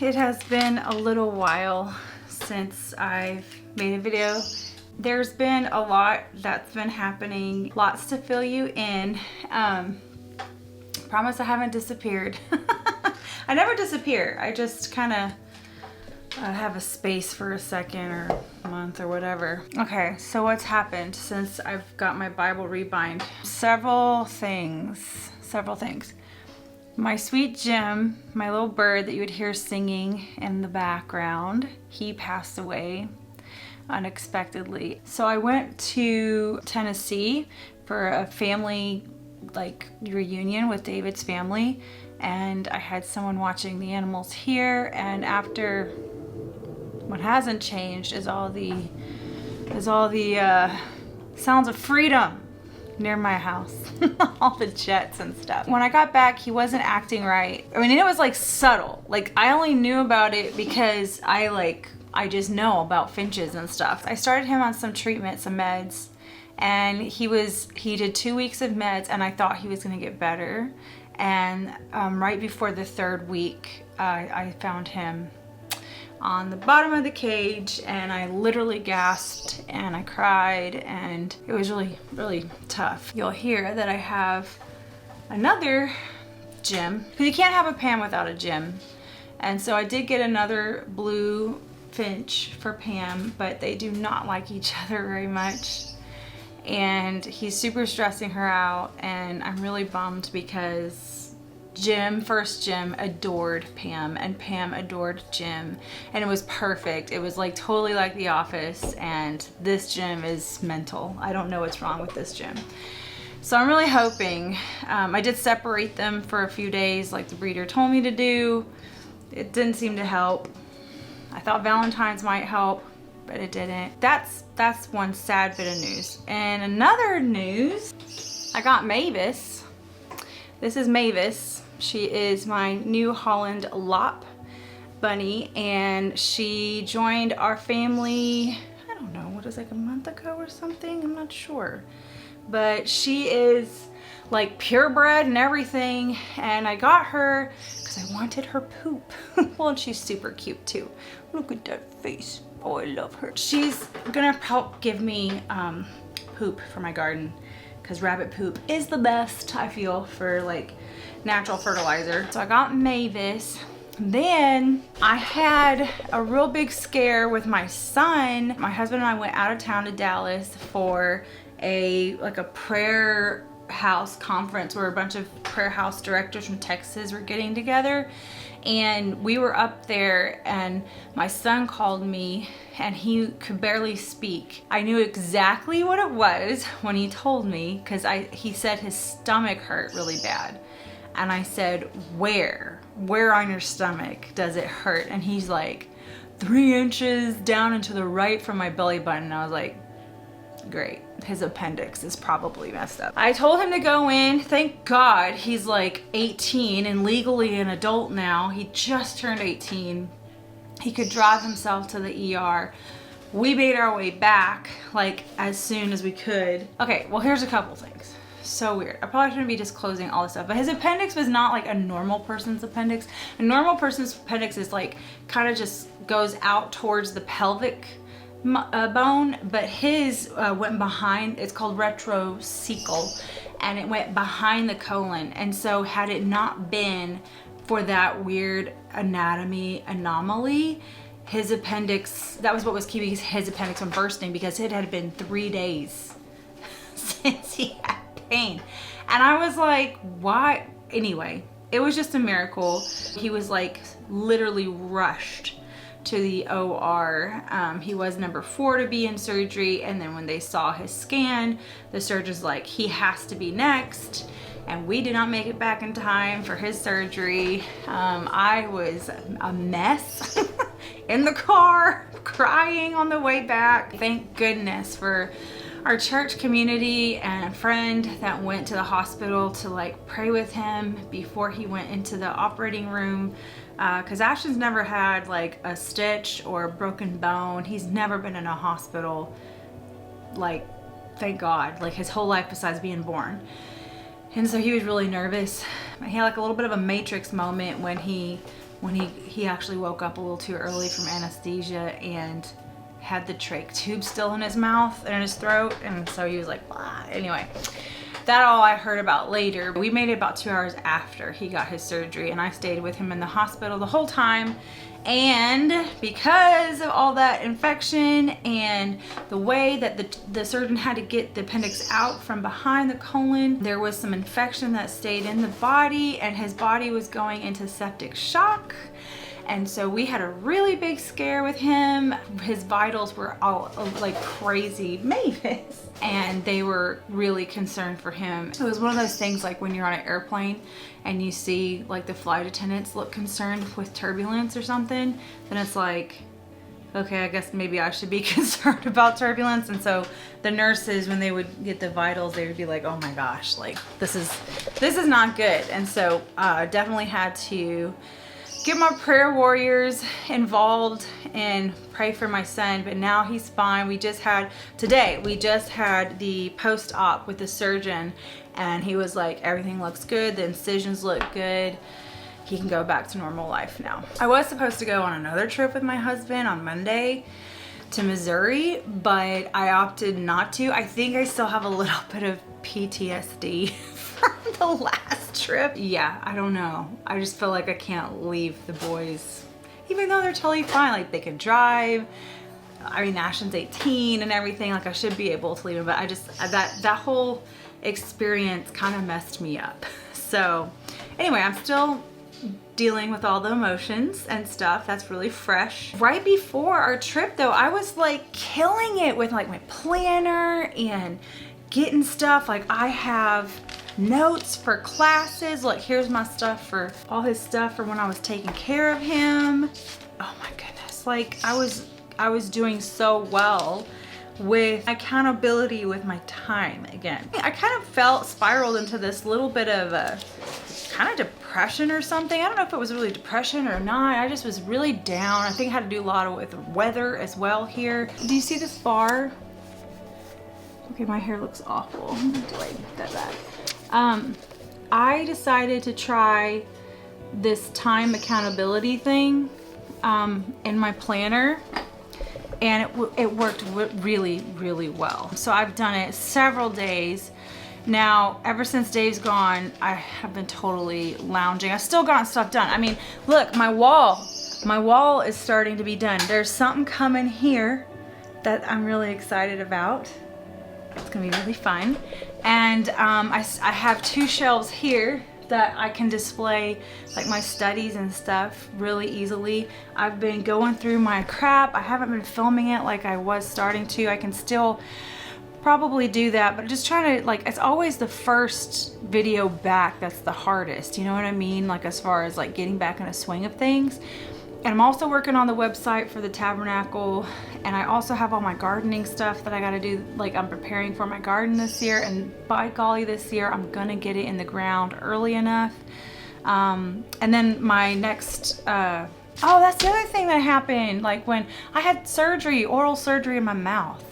It has been a little while since I've made a video. There's been a lot that's been happening, lots to fill you in. Promise I haven't disappeared. I never disappear. I just kind of have a space for a second or a month or whatever. Okay, so what's happened since I've got my Bible rebind? Several things. My sweet Jim, my little bird that you would hear singing in the background, he passed away unexpectedly. So I went to Tennessee for a family reunion with David's family, and I had someone watching the animals here, and after, what hasn't changed is all the sounds of freedom near my house. All the jets and stuff. When I got back, he wasn't acting right. I mean, it was like subtle. Like, I only knew about it because I just know about finches and stuff. I started him on some treatment, some meds, and he did 2 weeks of meds, and I thought he was gonna get better. And right before the third week, I found him on the bottom of the cage, and I literally gasped and I cried, and it was really, really tough. You'll hear that I have another Jim, because you can't have a Pam without a Jim. And so I did get another blue finch for Pam, but they do not like each other very much. And he's super stressing her out, and I'm really bummed because first Jim adored Pam, and Pam adored Jim, and it was perfect. It was like totally like The Office, and this Jim is mental. I don't know what's wrong with this Jim. So I'm really hoping. I did separate them for a few days like the breeder told me to do. It didn't seem to help. I thought Valentine's might help, but it didn't. That's one sad bit of news. And another news, I got Mavis. This is Mavis. She is my New Holland Lop bunny, and she joined our family, I don't know, what is like a month ago or something? I'm not sure. But she is like purebred and everything, and I got her because I wanted her poop. Well, and she's super cute too. Look at that face. Oh, I love her. She's gonna help give me poop for my garden, because rabbit poop is the best, I feel, for like natural fertilizer. So I got Mavis. Then I had a real big scare with my son. My husband and I went out of town to Dallas for a prayer house conference where a bunch of prayer house directors from Texas were getting together. And we were up there, and my son called me, and he could barely speak. I knew exactly what it was when he told me, because he said his stomach hurt really bad. And I said, where on your stomach does it hurt? And he's like, 3 inches down and to the right from my belly button. And I was like, great, his appendix is probably messed up. I told him to go in. Thank God he's like 18 and legally an adult now. He just turned 18. He could drive himself to the ER. We made our way back like as soon as we could. Okay, well, here's a couple things. So weird. I probably shouldn't be disclosing all this stuff, but his appendix was not like a normal person's appendix. A normal person's appendix is like kind of just goes out towards the pelvic bone, but his went behind. It's called retrocecal, and it went behind the colon. And so had it not been for that weird anatomy anomaly, his appendix, that was what was keeping his appendix from bursting, because it had been 3 days since he had pain. And I was like, why? Anyway, it was just a miracle. He was like literally rushed to the OR. He was number 4 to be in surgery, and then when they saw his scan, the surgeon's like, he has to be next. And we did not make it back in time for his surgery. I was a mess in the car, crying on the way back. Thank goodness for our church community and a friend that went to the hospital to like pray with him before he went into the operating room. Because Ashton's never had like a stitch or a broken bone. He's never been in a hospital, like, thank God, like his whole life besides being born. And so he was really nervous. He had like a little bit of a Matrix moment when he when he actually woke up a little too early from anesthesia and had the trach tube still in his mouth and in his throat, and so he was like, blah. Anyway, that all I heard about later. We made it about 2 hours after he got his surgery, and I stayed with him in the hospital the whole time. And because of all that infection and the way that the surgeon had to get the appendix out from behind the colon, there was some infection that stayed in the body, and his body was going into septic shock. And so we had a really big scare with him. His vitals were all like crazy Mavis. And they were really concerned for him. It was one of those things like when you're on an airplane and you see like the flight attendants look concerned with turbulence or something, then it's like, okay, I guess maybe I should be concerned about turbulence. And so the nurses, when they would get the vitals, they would be like, oh my gosh, like this is not good. And so definitely had to get my prayer warriors involved and pray for my son. But now he's fine. We just had the post-op with the surgeon, and he was like, everything looks good, the incisions look good, he can go back to normal life now. I was supposed to go on another trip with my husband on Monday to Missouri, but I opted not to. I think I still have a little bit of PTSD from the last trip. Yeah, I don't know. I just feel like I can't leave the boys, even though they're totally fine. Like they can drive. I mean, Ashton's 18 and everything. Like I should be able to leave him, but I just, that whole experience kind of messed me up. So anyway, I'm still dealing with all the emotions and stuff. That's really fresh. Right before our trip though, I was like killing it with like my planner and getting stuff. Like I have notes for classes. Like here's my stuff for all his stuff for when I was taking care of him. Oh my goodness. Like I was doing so well with accountability with my time again. I kind of spiraled into this little bit of a kind of depression or something. I don't know if it was really depression or not. I just was really down. I think it had to do a lot with weather as well here. Do you see this bar? Okay, my hair looks awful. I'm gonna delay that back. I decided to try this time accountability thing in my planner, and it worked really, really well. So I've done it several days. Now, ever since Dave's gone, I have been totally lounging. I've still gotten stuff done. I mean, look, my wall is starting to be done. There's something coming here that I'm really excited about. It's gonna be really fun. And I have 2 shelves here that I can display like my studies and stuff really easily. I've been going through my crap. I haven't been filming it like I was starting to. I can still probably do that, but just trying to, like, it's always the first video back that's the hardest, you know what I mean? Like as far as like getting back in a swing of things. And I'm also working on the website for the Tabernacle, and I also have all my gardening stuff that I gotta do. Like I'm preparing for my garden this year, and by golly, this year I'm gonna get it in the ground early enough. And then my next, oh, that's the other thing that happened. Like when I had surgery, oral surgery in my mouth.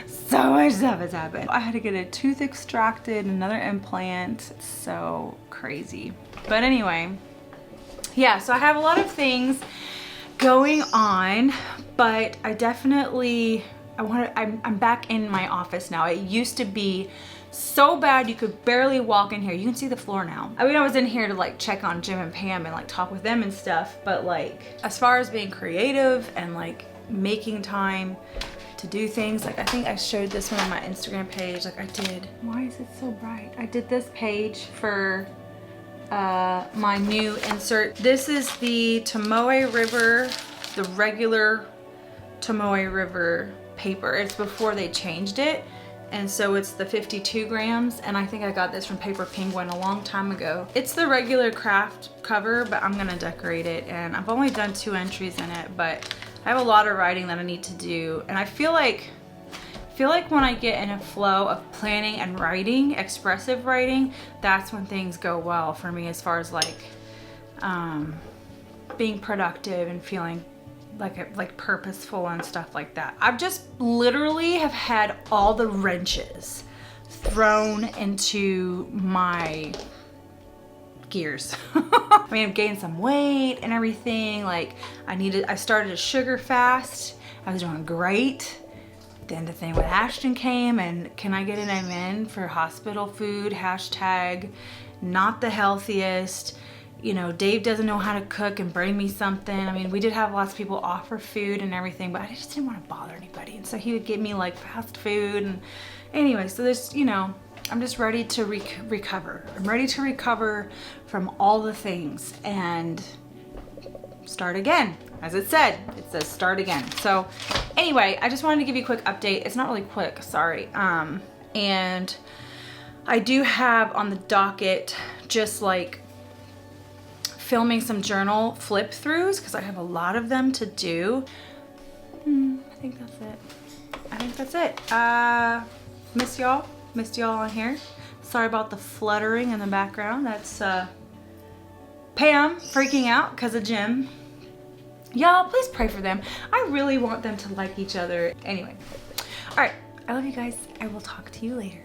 So much stuff has happened. I had to get a tooth extracted, another implant. It's so crazy. But anyway, yeah, so I have a lot of things going on, but I definitely, I'm back in my office now. It used to be so bad you could barely walk in here. You can see the floor now. I mean, I was in here to like check on Jim and Pam and like talk with them and stuff, but like as far as being creative and like making time to do things, like I think I showed this one on my Instagram page. Like I did, why is it so bright? I did this page for my new insert. This is the Tomoe River, the regular Tomoe River paper. It's before they changed it. And so it's the 52 grams. And I think I got this from Paper Penguin a long time ago. It's the regular craft cover, but I'm gonna decorate it. And I've only done 2 entries in it, but I have a lot of writing that I need to do. And I feel like when I get in a flow of planning and writing, expressive writing, that's when things go well for me as far as like being productive and feeling like purposeful and stuff like that. I've just literally have had all the wrenches thrown into my gears. I mean, I've gained some weight and everything. Like I started a sugar fast. I was doing great. Then the thing with Ashton came, and can I get an amen for hospital food? Hashtag not the healthiest. You know, Dave doesn't know how to cook and bring me something. I mean, we did have lots of people offer food and everything, but I just didn't want to bother anybody. And so he would give me like fast food. And anyway, so there's, you know, I'm just ready to recover. I'm ready to recover from all the things and start again. As it said, it says start again. So anyway, I just wanted to give you a quick update. It's not really quick, sorry. And I do have on the docket just like filming some journal flip throughs because I have a lot of them to do. I think that's it. I think that's it. Miss y'all on here. Sorry about the fluttering in the background. That's Pam freaking out because of Jim. Y'all, please pray for them. I really want them to like each other. Anyway, all right, I love you guys. I will talk to you later.